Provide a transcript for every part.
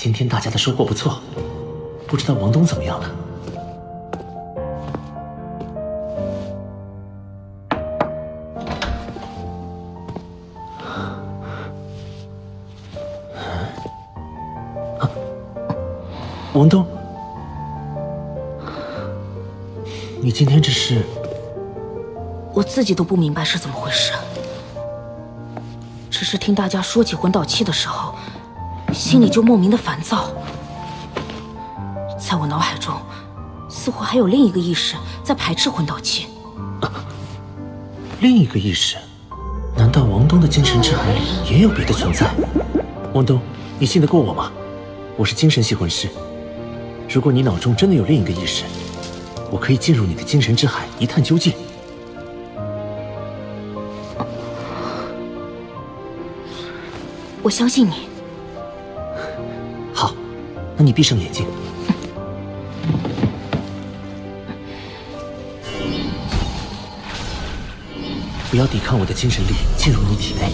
今天大家的收获不错，不知道王东怎么样了？王东，你今天这是……我自己都不明白是怎么回事，只是听大家说起魂导器的时候，心里就莫名的烦躁。在我脑海中，似乎还有另一个意识在排斥魂导器。另一个意识？难道王东的精神之海里也有别的存在？王东，你信得过我吗？我是精神系魂师。如果你脑中真的有另一个意识，我可以进入你的精神之海一探究竟。我相信你。好，那你闭上眼睛。不要抵抗我的精神力进入你体内。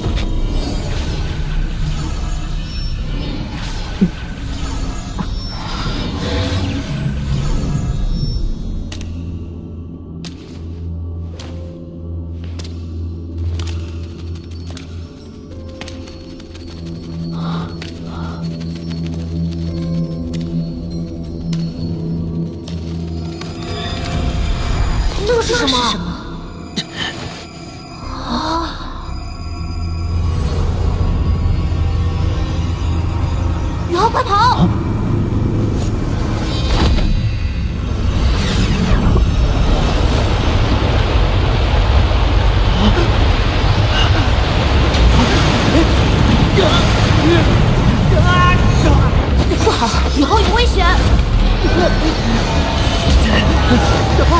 那是什么？宇浩，快跑！不好，宇浩有危险！小胖！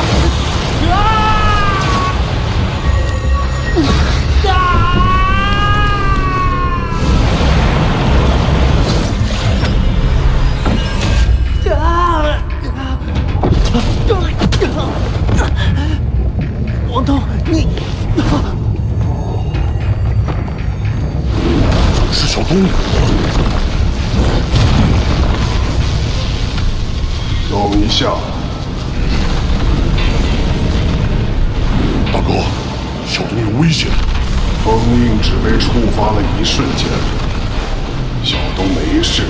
王东，你是小东。等一下，大哥，小东有危险。封印只被触发了一瞬间，小东没事。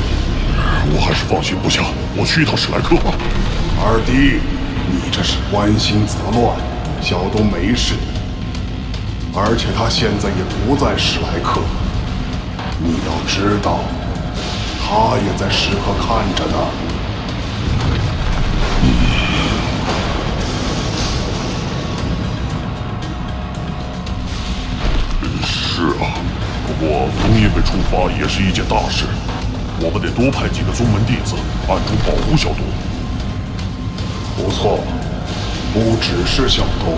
我还是放心不下，我去一趟史莱克吧。二弟，你这是关心则乱。小东没事，而且他现在也不在史莱克。你要知道，他也在时刻看着呢。是啊，不过封印被触发也是一件大事，我们得多派几个宗门弟子暗中保护小东。不错，不只是小东，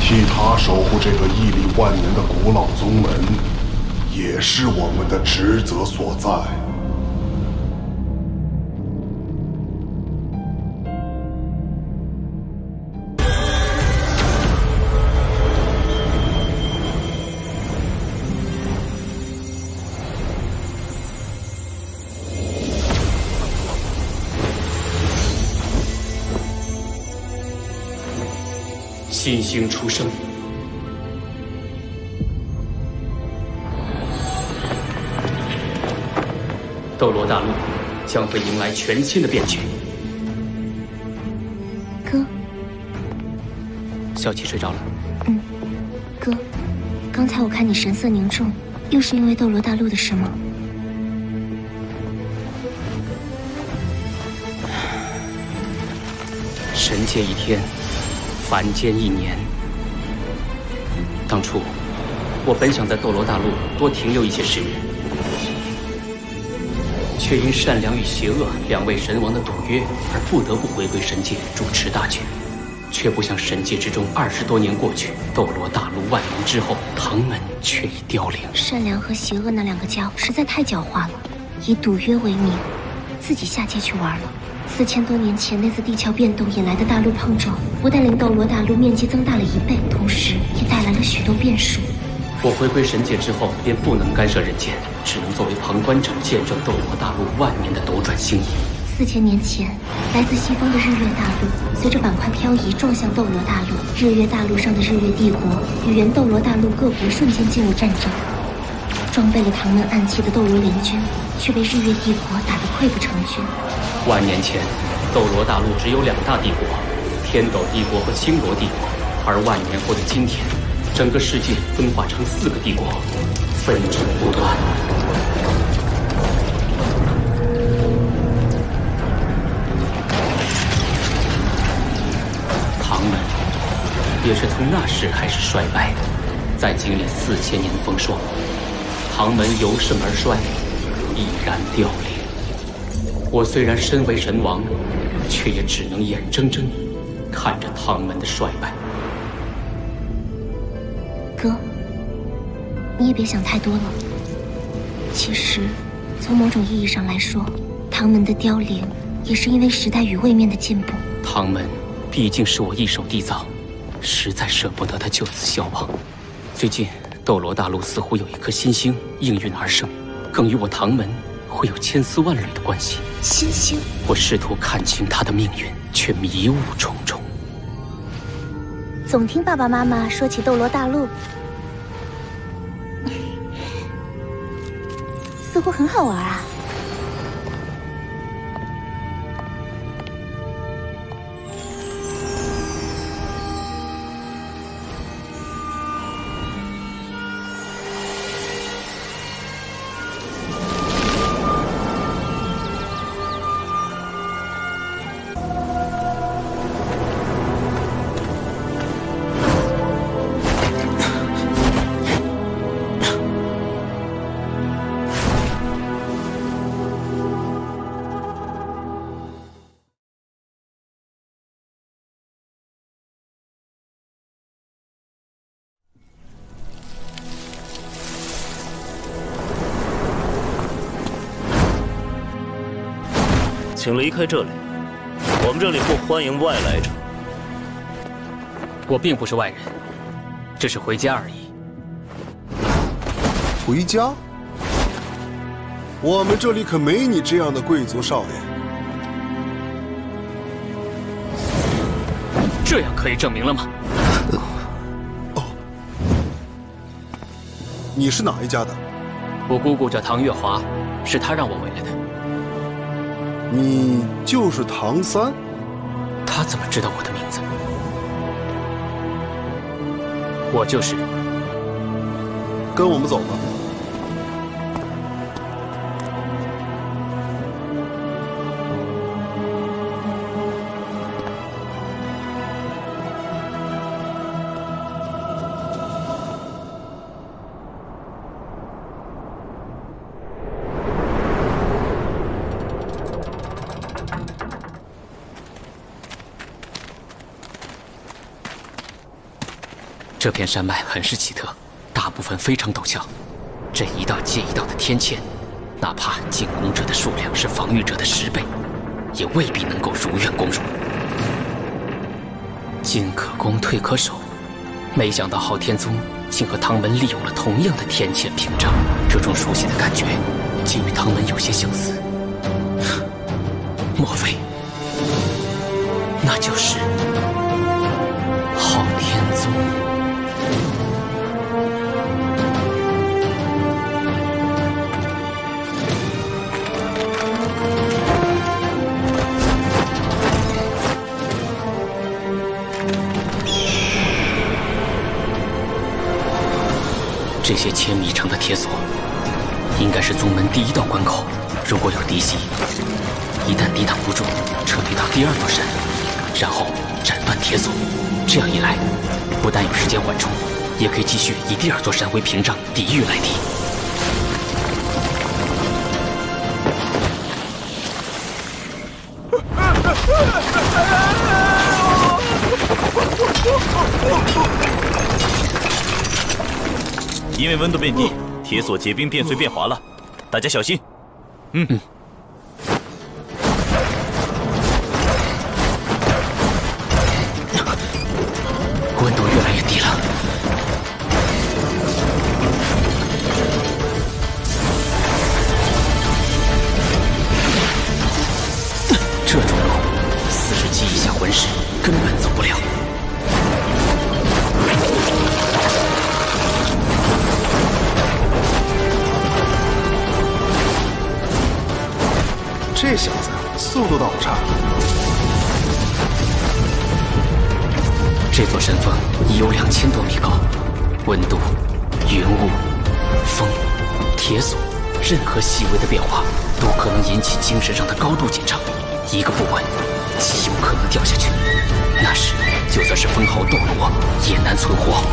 替他守护这个屹立万年的古老宗门，也是我们的职责所在。新星出生，斗罗大陆将会迎来全新的变局。哥，小七睡着了。哥，刚才我看你神色凝重，又是因为斗罗大陆的事吗？神界一天，凡间一年。当初，我本想在斗罗大陆多停留一些时日，却因善良与邪恶两位神王的赌约而不得不回归神界主持大局。却不想神界之中20多年过去，斗罗大陆万年之后，唐门却已凋零。善良和邪恶那两个家伙实在太狡猾了，以赌约为名，自己下界去玩了。4000多年前那次地壳变动引来的大陆碰撞，不但令斗罗大陆面积增大了1倍，同时也带来了许多变数。我回归神界之后，便不能干涉人间，只能作为旁观者，见证斗罗大陆万年的斗转星移。4000年前，来自西方的日月大陆随着板块漂移撞向斗罗大陆，日月大陆上的日月帝国与原斗罗大陆各国瞬间进入战争。装备了唐门暗器的斗罗联军，却被日月帝国打得溃不成军。万年前，斗罗大陆只有2大帝国，天斗帝国和星罗帝国，而万年后的今天，整个世界分化成4个帝国，纷争不断。唐门也是从那时开始衰败的，在经历4000年风霜，唐门由盛而衰，毅然凋零。我虽然身为神王，却也只能眼睁睁看着唐门的衰败。哥，你也别想太多了。其实，从某种意义上来说，唐门的凋零也是因为时代与位面的进步。唐门毕竟是我一手缔造，实在舍不得他就此消亡。最近，斗罗大陆似乎有一颗新星应运而生，更与我唐门会有千丝万缕的关系。新星，我试图看清他的命运，却迷雾重重。总听爸爸妈妈说起斗罗大陆，似乎很好玩啊。请离开这里，我们这里不欢迎外来者。我并不是外人，只是回家而已。回家？我们这里可没你这样的贵族少爷。这样可以证明了吗？哦，你是哪一家的？我姑姑叫唐月华，是她让我回来的。你就是唐三？他怎么知道我的名字？我就是。跟我们走吧。这片山脉很是奇特，大部分非常陡峭，这一道接一道的天堑，哪怕进攻者的数量是防御者的10倍，也未必能够如愿攻入。进可攻，退可守，没想到昊天宗竟和唐门利用了同样的天堑屏障，这种熟悉的感觉，竟与唐门有些相似。莫非，那就是昊天宗？这些千米长的铁索，应该是宗门第1道关口。如果有敌袭，一旦抵挡不住，撤退到第2座山，然后斩断铁索。这样一来，不但有时间缓冲，也可以继续以第2座山为屏障，抵御来敌。因为温度变低，铁索结冰变碎变滑了，大家小心。嗯。温度越来越低了。速度倒差。这座山峰已有2000多米高，温度、云雾、风、铁索，任何细微的变化都可能引起精神上的高度紧张，一个不稳，极有可能掉下去。那时，就算是封号斗罗，也难存活。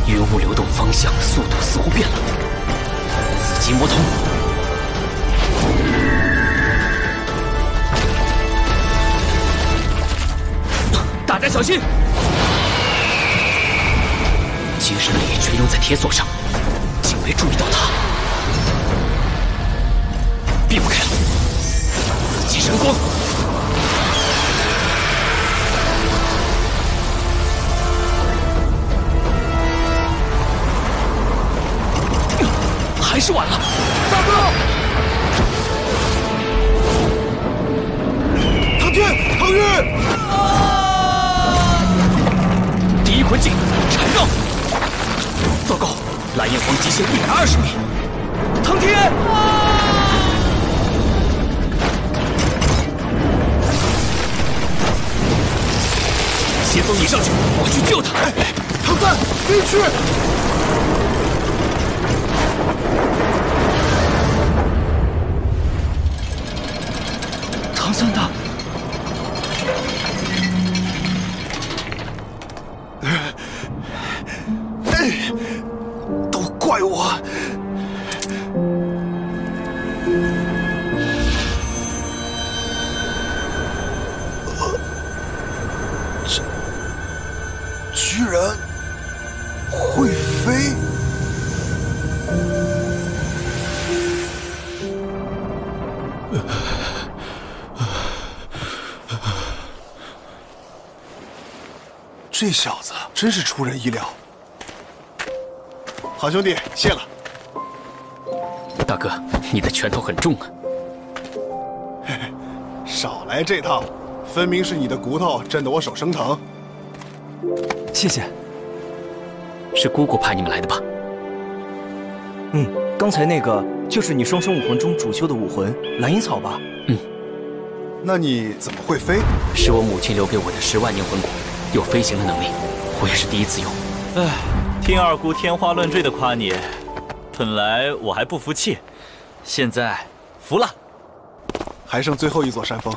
云雾流动方向、速度似乎变了。紫极魔通。大家小心！精神力全用在铁索上，竟没注意到他，避不开了。紫极神光，还是晚了，大哥！唐天，唐月！第一魂技，缠绕。糟糕，蓝焰皇极限120米。唐天！先送你上去，我去救他。唐三，你去！唐三大。都怪我！这居然会飞！这小子真是出人意料。好兄弟，谢了。大哥，你的拳头很重啊！嘿嘿，少来这套，分明是你的骨头震得我手生疼。谢谢。是姑姑派你们来的吧？刚才那个就是你双生武魂中主修的武魂蓝银草吧？那你怎么会飞？是我母亲留给我的10万年魂骨，有飞行的能力，我也是第一次用。唉，听二姑天花乱坠的夸你，本来我还不服气，现在服了。还剩最后一座山峰。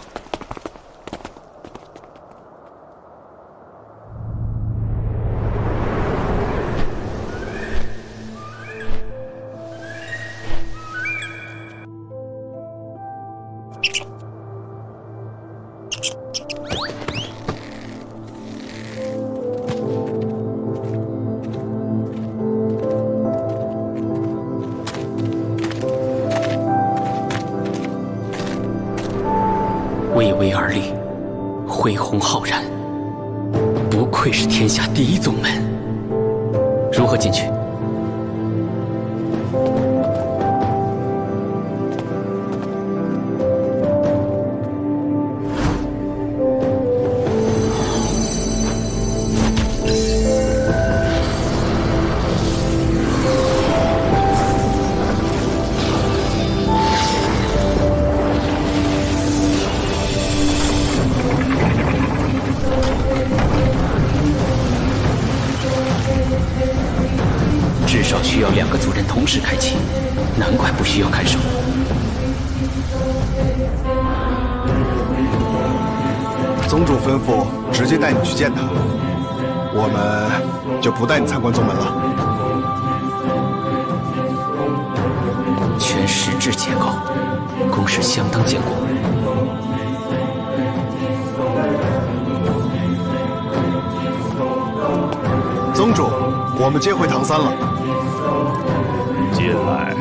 巍巍而立，恢宏浩然，不愧是天下第一宗门。如何进去？至少需要2个族人同时开启，难怪不需要看守。宗主吩咐直接带你去见他，我们就不带你参观宗门了。全10质结构，攻势相当坚固。宗主，我们接回唐三了。进来。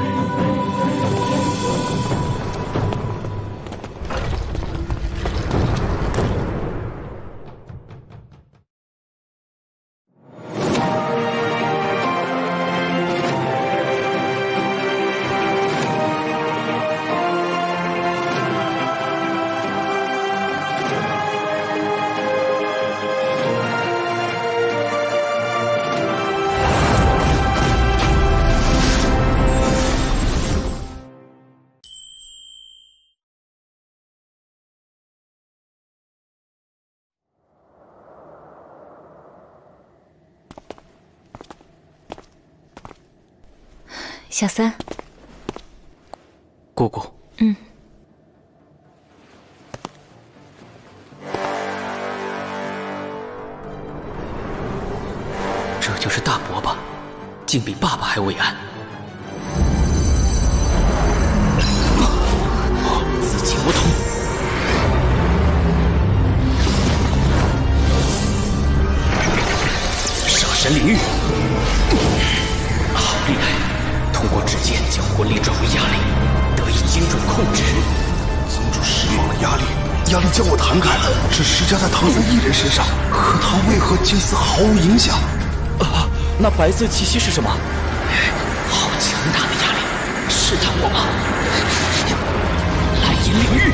小三，姑姑。这就是大伯吧，竟比爸爸还伟岸。自己无同。杀神领域，好厉害！通过指尖将魂力转为压力，得以精准控制。宗主释放了压力，压力将我弹开，只施加在唐三一人身上，可他为何竟似毫无影响？啊，那白色气息是什么？好强大的压力，试探我吗？蓝银领域。